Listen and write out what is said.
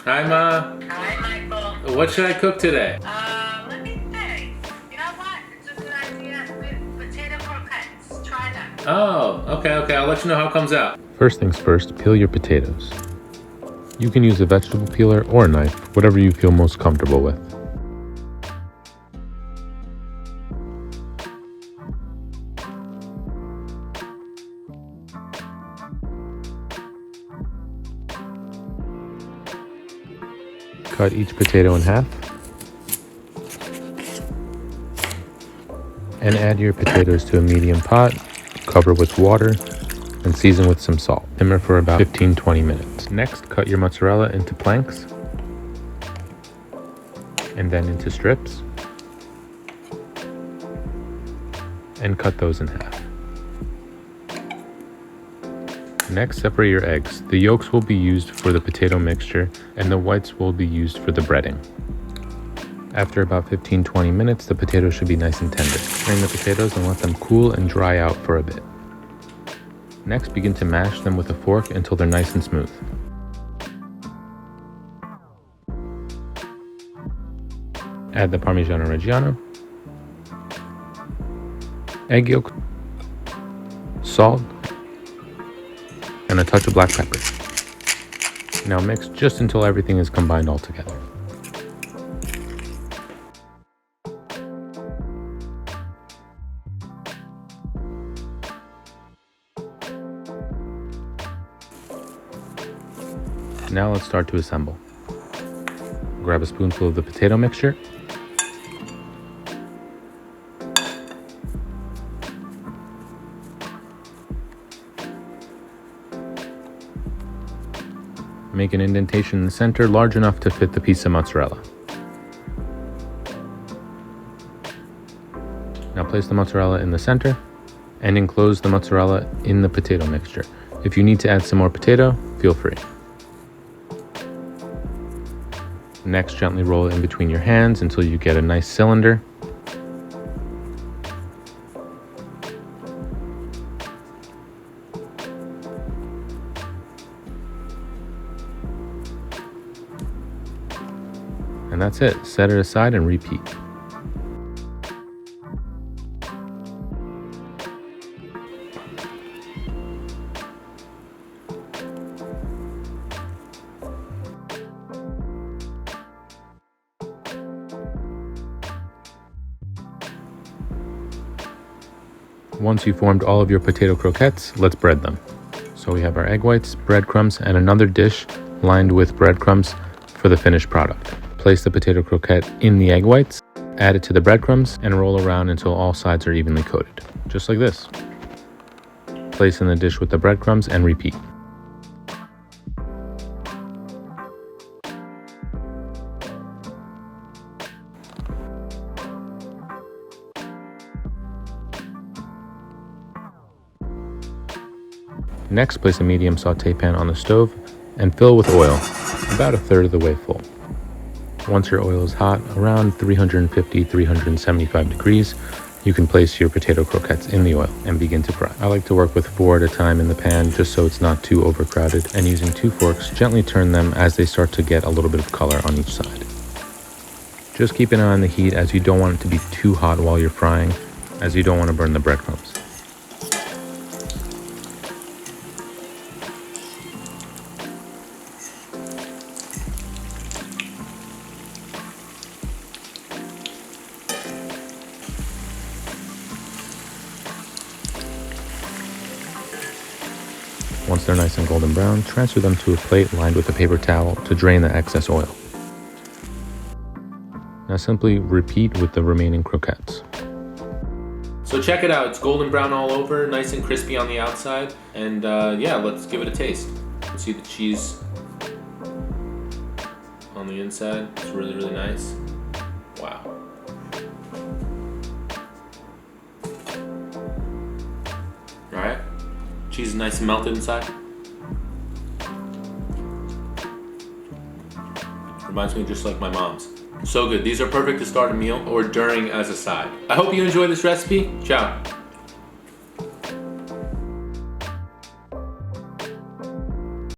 Hi, Ma. Hi, Michael. What should I cook today? Let me think. You know what? It's a good idea with potato croquettes. Try them. Oh, okay. I'll let you know how it comes out. First things first, peel your potatoes. You can use a vegetable peeler or a knife, whatever you feel most comfortable with. Cut each potato in half and add your potatoes to a medium pot, cover with water, and season with some salt. Simmer for about 15-20 minutes. Next, cut your mozzarella into planks and then into strips and cut those in half. Next, separate your eggs. The yolks will be used for the potato mixture and the whites will be used for the breading. After about 15-20 minutes, the potatoes should be nice and tender. Strain the potatoes and let them cool and dry out for a bit. Next, begin to mash them with a fork until they're nice and smooth. Add the Parmigiano Reggiano, egg yolk, salt, and a touch of black pepper. Now mix just until everything is combined all together. Now let's start to assemble. Grab a spoonful of the potato mixture. Make an indentation in the center large enough to fit the piece of mozzarella. Now place the mozzarella in the center and enclose the mozzarella in the potato mixture. If you need to add some more potato, feel free. Next, gently roll it in between your hands until you get a nice cylinder. And that's it. Set it aside and repeat. Once you've formed all of your potato croquettes, let's bread them. So we have our egg whites, breadcrumbs, and another dish lined with breadcrumbs for the finished product. Place the potato croquette in the egg whites, add it to the breadcrumbs, and roll around until all sides are evenly coated. Just like this. Place in the dish with the breadcrumbs and repeat. Next, place a medium saute pan on the stove and fill with oil, about a third of the way full. Once your oil is hot, around 350-375 degrees, you can place your potato croquettes in the oil and begin to fry. I like to work with 4 at a time in the pan just so it's not too overcrowded, and using 2 forks, gently turn them as they start to get a little bit of color on each side. Just keep an eye on the heat as you don't want it to be too hot while you're frying, as you don't want to burn the breadcrumbs. Once they're nice and golden brown, transfer them to a plate lined with a paper towel to drain the excess oil. Now simply repeat with the remaining croquettes. So check it out. It's golden brown all over, nice and crispy on the outside. And yeah, let's give it a taste. Let's see the cheese on the inside. It's really, really nice. Wow. All right. Cheese is nice and melted inside. Reminds me just like my mom's. So good. These are perfect to start a meal or during as a side. I hope you enjoy this recipe. Ciao.